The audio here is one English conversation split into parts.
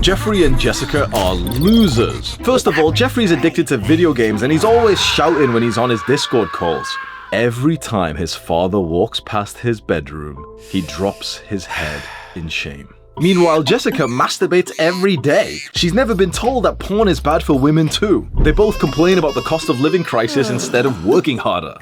Jeffrey and Jessica are losers. First of all, Jeffrey's addicted to video games and he's always shouting when he's on his Discord calls. Every time his father walks past his bedroom, he drops his head in shame. Meanwhile, Jessica masturbates every day. She's never been told that porn is bad for women too. They both complain about the cost of living crisis instead of working harder.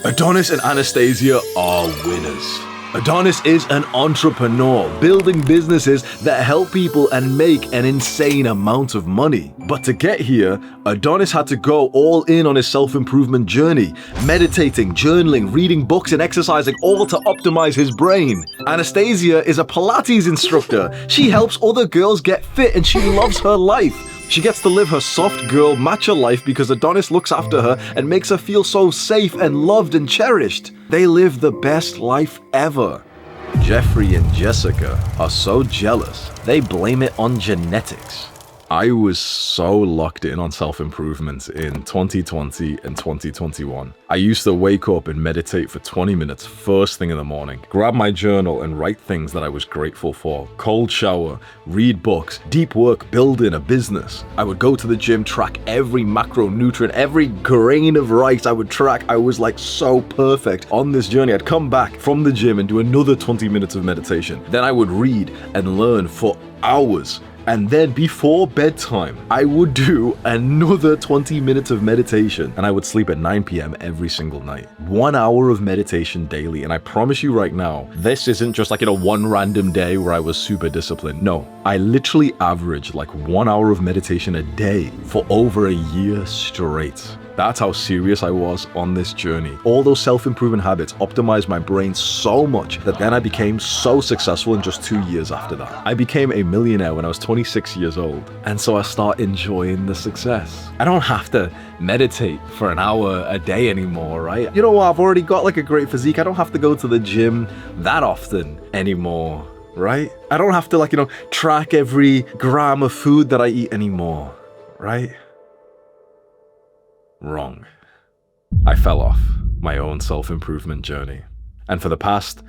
Adonis and Anastasia are winners. Adonis is an entrepreneur, building businesses that help people and make an insane amount of money. But to get here, Adonis had to go all in on his self-improvement journey, meditating, journaling, reading books, and exercising, all to optimize his brain. Anastasia is a Pilates instructor. She helps other girls get fit and she loves her life. She gets to live her soft girl matcha life because Adonis looks after her and makes her feel so safe and loved and cherished. They live the best life ever. Jeffrey and Jessica are so jealous, they blame it on genetics. I was so locked in on self-improvement in 2020 and 2021. I used to wake up and meditate for 20 minutes first thing in the morning, grab my journal and write things that I was grateful for, cold shower, read books, deep work, building a business. I would go to the gym, track every macronutrient, every grain of rice I would track. I was like so perfect on this journey. I'd come back from the gym and do another 20 minutes of meditation. Then I would read and learn for hours. And then before bedtime, I would do another 20 minutes of meditation and I would sleep at 9 p.m. every single night. 1 hour of meditation daily. And I promise you right now, this isn't just like one random day where I was super disciplined. No, I literally averaged like 1 hour of meditation a day for over a year straight. That's how serious I was on this journey. All those self-improvement habits optimized my brain so much that then I became so successful in just 2 years after that. I became a millionaire when I was 26 years old. And so I start enjoying the success. I don't have to meditate for an hour a day anymore, right? You know what? I've already got like a great physique. I don't have to go to the gym that often anymore, right? I don't have to track every gram of food that I eat anymore, right? Wrong. I fell off my own self-improvement journey. And for the past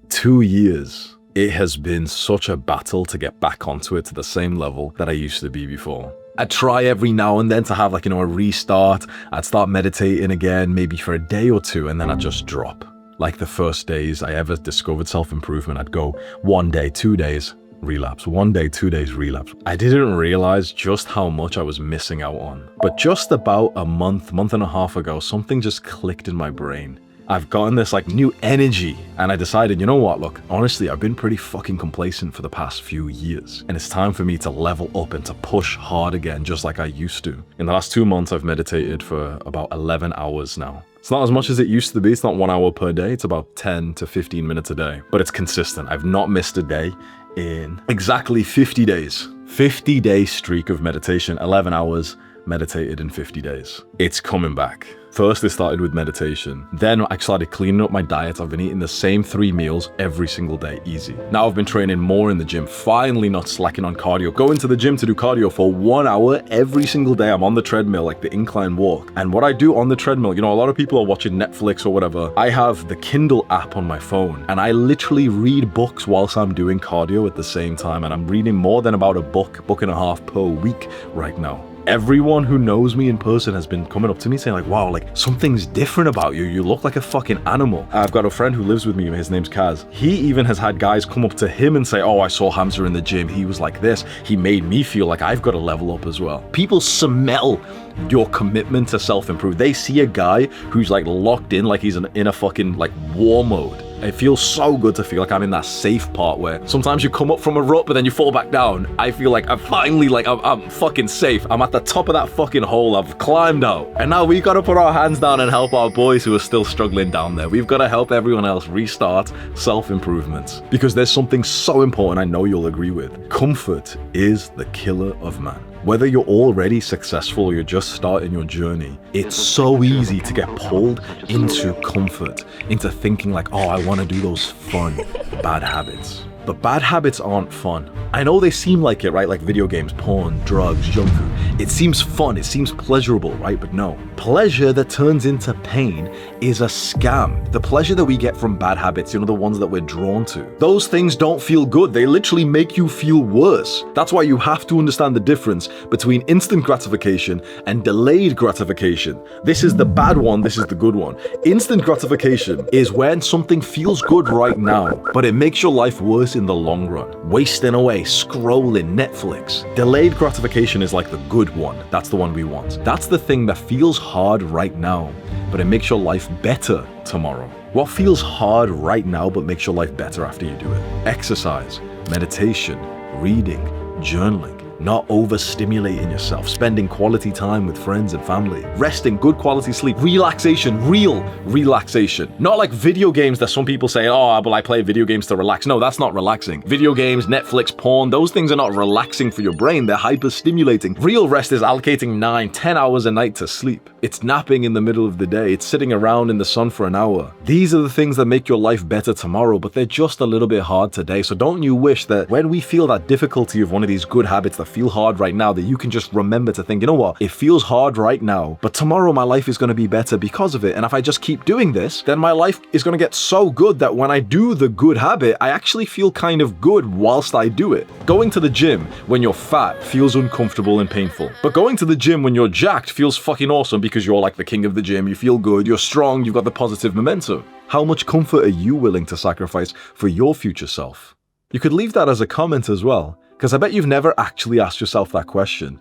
2 years, it has been such a battle to get back onto it to the same level that I used to be before. I'd try every now and then to have a restart. I'd start meditating again, maybe for a day or two, and then I'd just drop. Like the first days I ever discovered self-improvement, I'd go 1 day, 2 days, relapse, 1 day, 2 days, relapse. I didn't realize just how much I was missing out on. But just about a month and a half ago, something just clicked in my brain. I've gotten this new energy and I decided, you know what, look, honestly, I've been pretty fucking complacent for the past few years and it's time for me to level up and to push hard again just like I used to. In the last 2 months, I've meditated for about 11 hours now. It's not as much as it used to be. It's not 1 hour per day. It's about 10 to 15 minutes a day, but it's consistent. I've not missed a day in exactly 50 days. 50-day streak of meditation, 11 hours meditated in 50 days. It's coming back. First, it started with meditation. Then I started cleaning up my diet. I've been eating the same 3 meals every single day, easy. Now I've been training more in the gym, finally not slacking on cardio. Going to the gym to do cardio for 1 hour every single day. I'm on the treadmill, like the incline walk. And what I do on the treadmill, a lot of people are watching Netflix or whatever. I have the Kindle app on my phone and I literally read books whilst I'm doing cardio at the same time. And I'm reading more than about a book and a half per week right now. Everyone who knows me in person has been coming up to me saying wow, something's different about you. You look like a fucking animal. I've got a friend who lives with me. His name's Kaz. He even has had guys come up to him and say, oh, I saw Hamza in the gym. He was like this. He made me feel like I've got to level up as well. People smell your commitment to self-improve. They see a guy who's locked in, like he's in a fucking war mode. It feels so good to feel like I'm in that safe part where sometimes you come up from a rut, but then you fall back down. I feel like I'm finally I'm fucking safe. I'm at the top of that fucking hole. I've climbed out. And now we gotta put our hands down and help our boys who are still struggling down there. We've gotta help everyone else restart self-improvement. Because there's something so important I know you'll agree with. Comfort is the killer of man. Whether you're already successful or you're just starting your journey, it's so easy to get pulled into comfort, into thinking oh, I want to do those fun, bad habits. But bad habits aren't fun. I know they seem like it, right? Like video games, porn, drugs, junk food. It seems fun, it seems pleasurable, right? But no, Pleasure that turns into pain is a scam. The pleasure that we get from bad habits, the ones that we're drawn to, those things don't feel good. They literally make you feel worse. That's why you have to understand the difference between instant gratification and delayed gratification. This is the bad one, this is the good one. Instant gratification is when something feels good right now, but it makes your life worse in the long run. Wasting away, scrolling, Netflix. Delayed gratification is like the good one. That's the one we want. That's the thing that feels hard right now, but it makes your life better tomorrow. What feels hard right now but makes your life better after you do it? Exercise, meditation, reading, journaling. Not overstimulating yourself, spending quality time with friends and family, resting, good quality sleep, relaxation, real relaxation. Not like video games that some people say, oh, but I play video games to relax. No, that's not relaxing. Video games, Netflix, porn, those things are not relaxing for your brain. They're hyper-stimulating. Real rest is allocating 9-10 hours a night to sleep. It's napping in the middle of the day. It's sitting around in the sun for an hour. These are the things that make your life better tomorrow, but they're just a little bit hard today. So don't you wish that when we feel that difficulty of one of these good habits that feel hard right now, that you can just remember to think, you know what, it feels hard right now, but tomorrow my life is going to be better because of it. And if I just keep doing this, then my life is going to get so good that when I do the good habit, I actually feel kind of good whilst I do it. Going to the gym when you're fat feels uncomfortable and painful, but going to the gym when you're jacked feels fucking awesome because you're like the king of the gym, you feel good, you're strong, you've got the positive momentum. How much comfort are you willing to sacrifice for your future self? You could leave that as a comment as well, because I bet you've never actually asked yourself that question.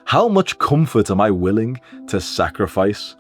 How much comfort am I willing to sacrifice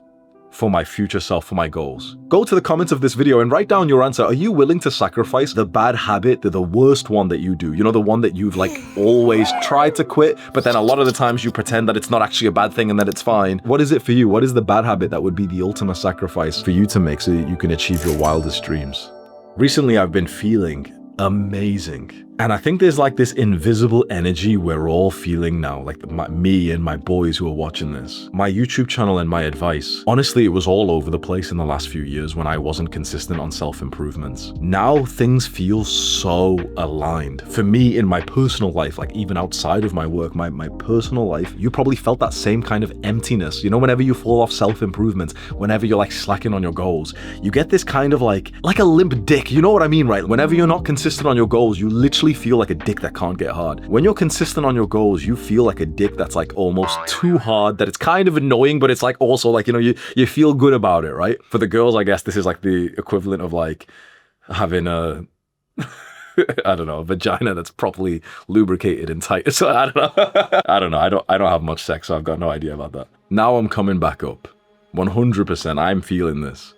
for my future self, for my goals? Go to the comments of this video and write down your answer. Are you willing to sacrifice the bad habit, the worst one that you do? You know, the one that you've like always tried to quit, but then a lot of the times you pretend that it's not actually a bad thing and that it's fine. What is it for you? What is the bad habit that would be the ultimate sacrifice for you to make so that you can achieve your wildest dreams? Recently, I've been feeling amazing. And I think there's like this invisible energy we're all feeling now, like me and my boys who are watching this. My YouTube channel and my advice, honestly, it was all over the place in the last few years when I wasn't consistent on self-improvements. Now things feel so aligned. For me in my personal life, like even outside of my work, my personal life, you probably felt that same kind of emptiness. You know, whenever you fall off self-improvement, whenever you're like slacking on your goals, you get this kind of like a limp dick. You know what I mean, right? Whenever you're not consistent on your goals, you literally feel like a dick that can't get hard. When you're consistent on your goals, you feel like a dick that's like almost too hard, that it's kind of annoying, but it's like also like, you know, you feel good about it, right? For the girls, I guess this is like the equivalent of like having a I don't know, a vagina that's properly lubricated and tight. So I don't know. I don't have much sex, so I've got no idea about that. Now I'm coming back up. 100%, I'm feeling this.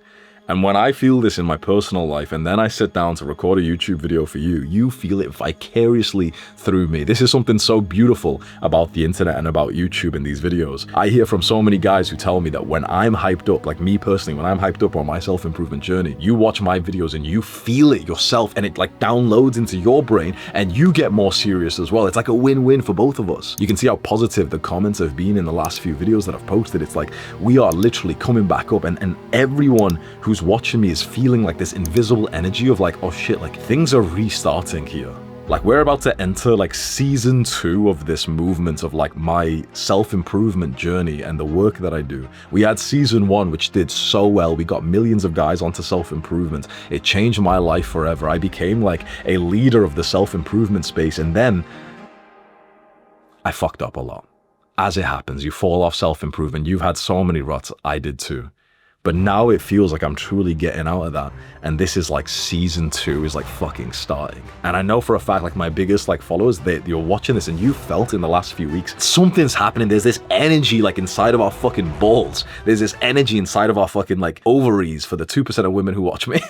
And when I feel this in my personal life and then I sit down to record a YouTube video for you, you feel it vicariously through me. This is something so beautiful about the internet and about YouTube and these videos. I hear from so many guys who tell me that when I'm hyped up, like me personally, when I'm hyped up on my self-improvement journey, you watch my videos and you feel it yourself and it like downloads into your brain and you get more serious as well. It's like a win-win for both of us. You can see how positive the comments have been in the last few videos that I've posted. It's like we are literally coming back up and everyone who's watching me is feeling like this invisible energy of like, oh shit, like things are restarting here. Like we're about to enter like season 2 of this movement of like my self-improvement journey and the work that I do. We had season 1, which did so well. We got millions of guys onto self-improvement. It changed my life forever. I became like a leader of the self-improvement space. And then I fucked up a lot. As it happens, you fall off self-improvement. You've had so many ruts. I did too. But now it feels like I'm truly getting out of that. And this is like season 2 is like fucking starting. And I know for a fact, like my biggest like followers, you're watching this and you felt in the last few weeks, something's happening. There's this energy like inside of our fucking balls. There's this energy inside of our fucking like ovaries for the 2% of women who watch me.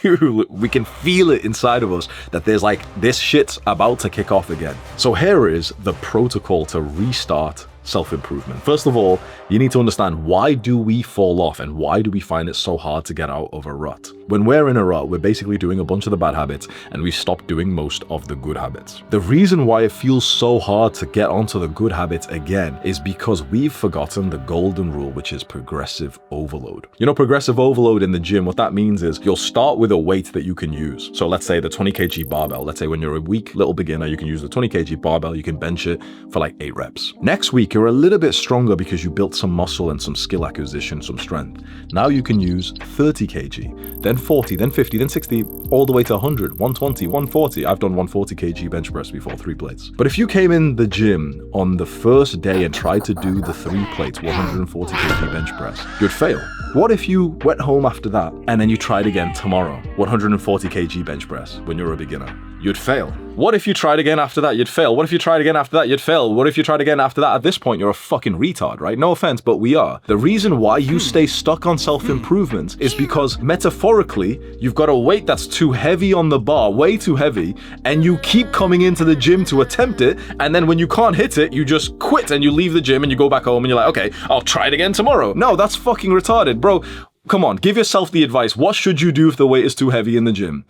We can feel it inside of us that there's like, this shit's about to kick off again. So here is the protocol to restart self-improvement. First of all, you need to understand, why do we fall off and why do we find it so hard to get out of a rut? When we're in a rut, we're basically doing a bunch of the bad habits and we stop doing most of the good habits. The reason why it feels so hard to get onto the good habits again is because we've forgotten the golden rule, which is progressive overload. You know, progressive overload in the gym, what that means is you'll start with a weight that you can use. So let's say the 20 kg barbell. Let's say when you're a weak little beginner, you can use the 20 kg barbell, you can bench it for like 8 reps. Next week, week, you're a little bit stronger because you built some muscle and some skill acquisition, some strength. Now you can use 30 kg, then 40, then 50, then 60, all the way to 100, 120, 140. I've done 140 kg bench press before, 3 plates. But if you came in the gym on the first day and tried to do the 3 plates, 140 kg bench press, you'd fail. What if you went home after that and then you tried again tomorrow, 140 kg bench press when you're a beginner? You'd fail. What if you tried again after that? You'd fail. What if you tried again after that? You'd fail. What if you tried again after that? At this point, you're a fucking retard, right? No offense, but we are. The reason why you stay stuck on self-improvement is because metaphorically, you've got a weight that's too heavy on the bar, way too heavy, and you keep coming into the gym to attempt it, and then when you can't hit it, you just quit and you leave the gym and you go back home and you're like, okay, I'll try it again tomorrow. No, that's fucking retarded, bro. Come on, give yourself the advice. What should you do if the weight is too heavy in the gym?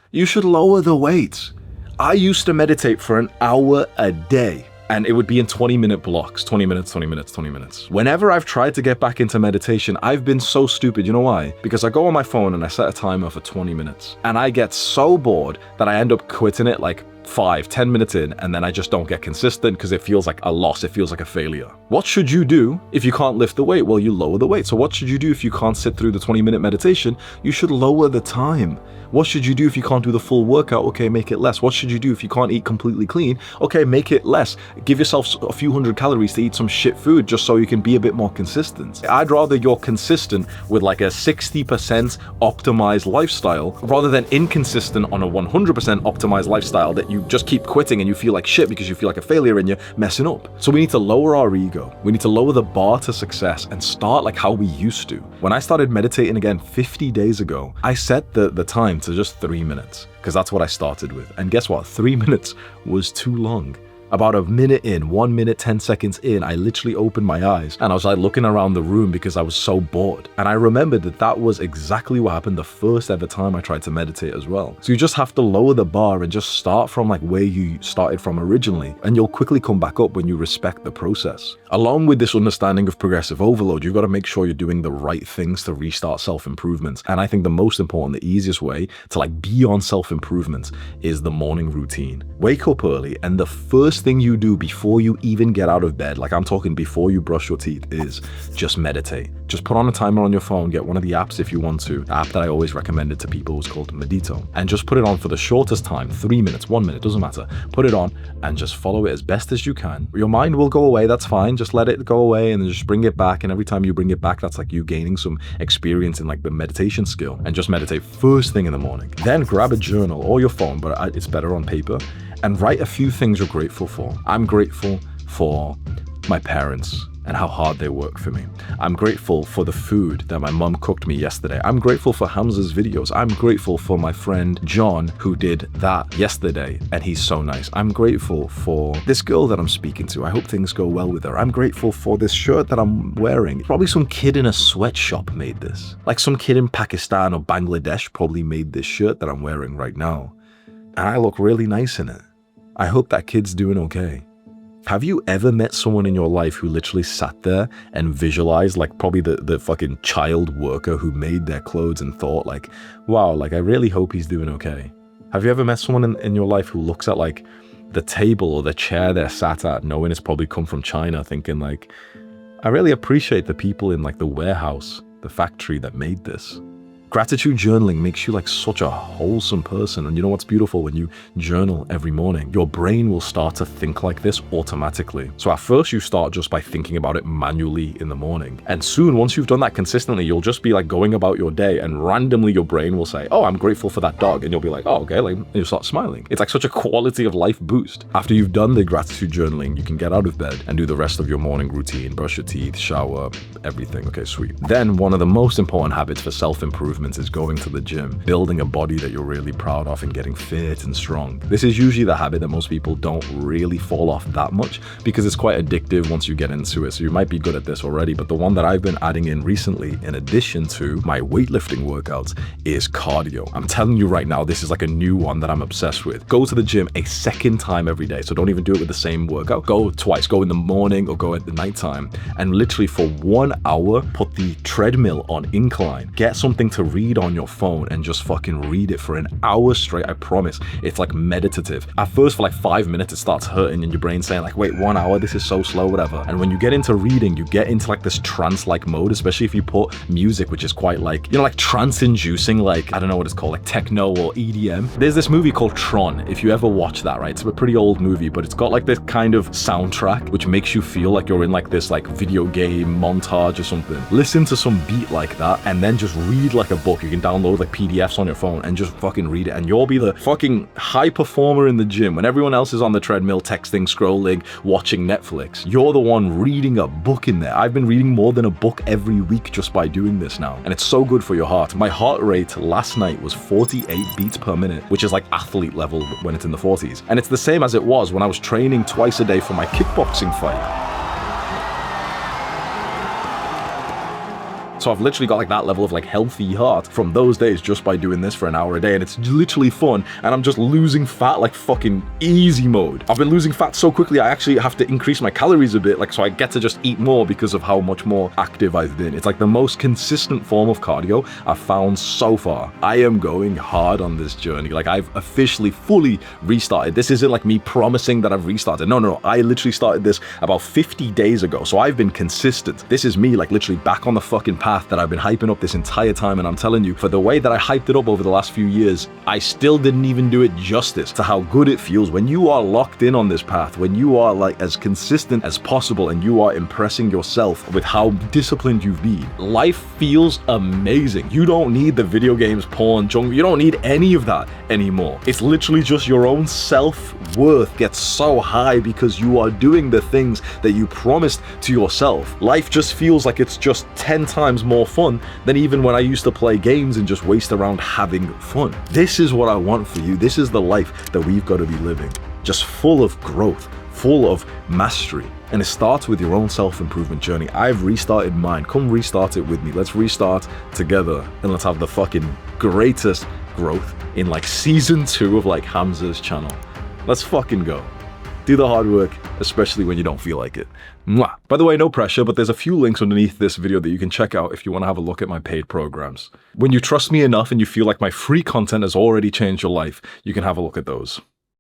You should lower the weight. I used to meditate for an hour a day, and it would be in 20-minute blocks, 20 minutes, 20 minutes, 20 minutes. Whenever I've tried to get back into meditation, I've been so stupid. You know why? Because I go on my phone and I set a timer for 20 minutes, and I get so bored that I end up quitting it like 5-10 minutes in, and then I just don't get consistent because it feels like a loss, it feels like a failure. What should you do if you can't lift the weight? Well, you lower the weight. So what should you do if you can't sit through the 20-minute meditation? You should lower the time. What should you do if you can't do the full workout? Okay, make it less. What should you do if you can't eat completely clean? Okay, make it less. Give yourself a few hundred calories to eat some shit food just so you can be a bit more consistent. I'd rather you're consistent with like a 60% optimized lifestyle rather than inconsistent on a 100% optimized lifestyle that you just keep quitting and you feel like shit because you feel like a failure and you're messing up. So we need to lower our ego. We need to lower the bar to success and start like how we used to. When I started meditating again 50 days ago, I set the time to just 3 minutes because that's what I started with. And guess what? 3 minutes was too long. About a minute in, 1 minute, 10 seconds in, I literally opened my eyes and I was like looking around the room because I was so bored. And I remembered that that was exactly what happened the first ever time I tried to meditate as well. So you just have to lower the bar and just start from like where you started from originally, and you'll quickly come back up when you respect the process. Along with this understanding of progressive overload, you've got to make sure you're doing the right things to restart self-improvement. And I think the most important, the easiest way to like be on self-improvement is the morning routine. Wake up early, and the first thing you do before you even get out of bed, like I'm talking before you brush your teeth, is just meditate. Just put on a timer on your phone, get one of the apps if you want to. The app that I always recommended to people was called Medito. And just put it on for the shortest time, 3 minutes, 1 minute, doesn't matter. Put it on and just follow it as best as you can. Your mind will go away, that's fine. Just let it go away and then just bring it back. And every time you bring it back, that's like you gaining some experience in like the meditation skill. And just meditate first thing in the morning. Then grab a journal or your phone, but it's better on paper, and write a few things you're grateful for. I'm grateful for my parents and how hard they work for me. I'm grateful for the food that my mom cooked me yesterday. I'm grateful for Hamza's videos. I'm grateful for my friend John who did that yesterday and he's so nice. I'm grateful for this girl that I'm speaking to. I hope things go well with her. I'm grateful for this shirt that I'm wearing. Probably some kid in a sweatshop made this. Like some kid in Pakistan or Bangladesh probably made this shirt that I'm wearing right now. And I look really nice in it. I hope that kid's doing okay. Have you ever met someone in your life who literally sat there and visualized like probably the fucking child worker who made their clothes and thought like, wow, like I really hope he's doing okay? Have you ever met someone in your life who looks at like the table or the chair they're sat at knowing it's probably come from China, thinking like, I really appreciate the people in like the warehouse, the factory that made this? Gratitude journaling makes you like such a wholesome person. And you know what's beautiful? When you journal every morning, your brain will start to think like this automatically. So at first you start just by thinking about it manually in the morning. And soon, once you've done that consistently, you'll just be like going about your day and randomly your brain will say, oh, I'm grateful for that dog. And you'll be like, oh, okay, like, and you'll start smiling. It's like such a quality of life boost. After you've done the gratitude journaling, you can get out of bed and do the rest of your morning routine, brush your teeth, shower, everything. Okay, sweet. Then one of the most important habits for self-improvement is going to the gym, building a body that you're really proud of and getting fit and strong. This is usually the habit that most people don't really fall off that much because it's quite addictive once you get into it. So you might be good at this already, but the one that I've been adding in recently, in addition to my weightlifting workouts, is cardio. I'm telling you right now, this is like a new one that I'm obsessed with. Go to the gym a second time every day. So don't even do it with the same workout. Go twice, go in the morning or go at the nighttime, and literally for 1 hour, put the treadmill on incline. Get something to read on your phone and just fucking read it for an hour straight, I promise, it's like meditative. At first, for like 5 minutes, it starts hurting and your brain saying like, wait, 1 hour, this is so slow, whatever. And when you get into reading, you get into like this trance-like mode, especially if you put music, which is quite like, you know, like trance-inducing, like, I don't know what it's called, like techno or EDM. There's this movie called Tron, if you ever watch that, right? It's a pretty old movie, but it's got like this kind of soundtrack, which makes you feel like you're in like this like video game montage or something. Listen to some beat like that and then just read like a book. You can download like PDFs on your phone and just fucking read it, and you'll be the fucking high performer in the gym. When everyone else is on the treadmill, texting, scrolling, watching Netflix, you're the one reading a book in there. I've been reading more than a book every week just by doing this now, and it's so good for your heart. My heart rate last night was 48 beats per minute, which is like athlete level when it's in the 40s, and it's the same as it was when I was training twice a day for my kickboxing fight. So I've literally got like that level of like healthy heart from those days just by doing this for an hour a day, and it's literally fun, and I'm just losing fat like fucking easy mode. I've been losing fat so quickly I actually have to increase my calories a bit, like, so I get to just eat more because of how much more active I've been. It's like the most consistent form of cardio I've found so far. I am going hard on this journey. Like, I've officially fully restarted. This isn't like me promising that I've restarted. No. I literally started this about 50 days ago, so I've been consistent. This is me like literally back on the fucking path that I've been hyping up this entire time, and I'm telling you, for the way that I hyped it up over the last few years, I still didn't even do it justice to how good it feels when you are locked in on this path, when you are like as consistent as possible and you are impressing yourself with how disciplined you've been. Life feels amazing. You don't need the video games, porn, junk. You don't need any of that anymore. It's literally just your own self-worth gets so high because you are doing the things that you promised to yourself. Life just feels like it's just 10 times more fun than even when I used to play games and just waste around having fun. This is what I want for you. This is the life that we've got to be living. Just full of growth, full of mastery. And it starts with your own self-improvement journey. I've restarted mine. Come restart it with me. Let's restart together and let's have the fucking greatest growth in like season 2 of like Hamza's channel. Let's fucking go. Do the hard work, especially when you don't feel like it. Mwah. By the way, no pressure, but there's a few links underneath this video that you can check out if you want to have a look at my paid programs. When you trust me enough and you feel like my free content has already changed your life, you can have a look at those.